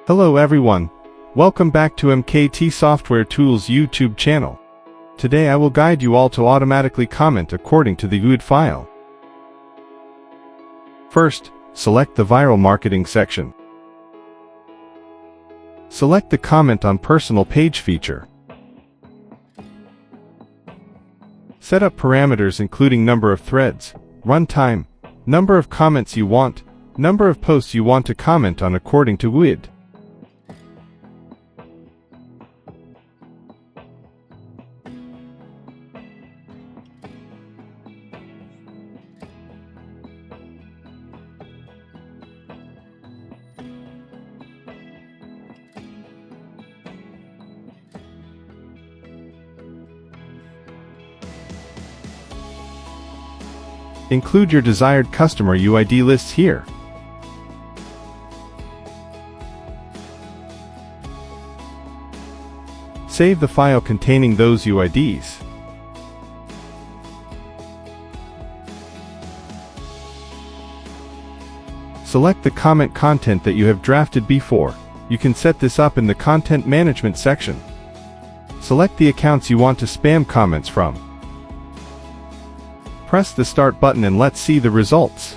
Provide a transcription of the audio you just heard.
Hello everyone, welcome back to MKT Software Tools YouTube channel. Today I will guide you all to automatically comment according to the UID file. First, select the viral marketing section. Select the comment on personal page feature. Set up parameters including number of threads, runtime, number of comments you want, number of posts you want to comment on according to UID. Include your desired customer UID lists here. Save the file containing those UIDs. Select the comment content that you have drafted before. You can set this up in the content management section. Select the accounts you want to spam comments from. Press the Start button and let's see the results.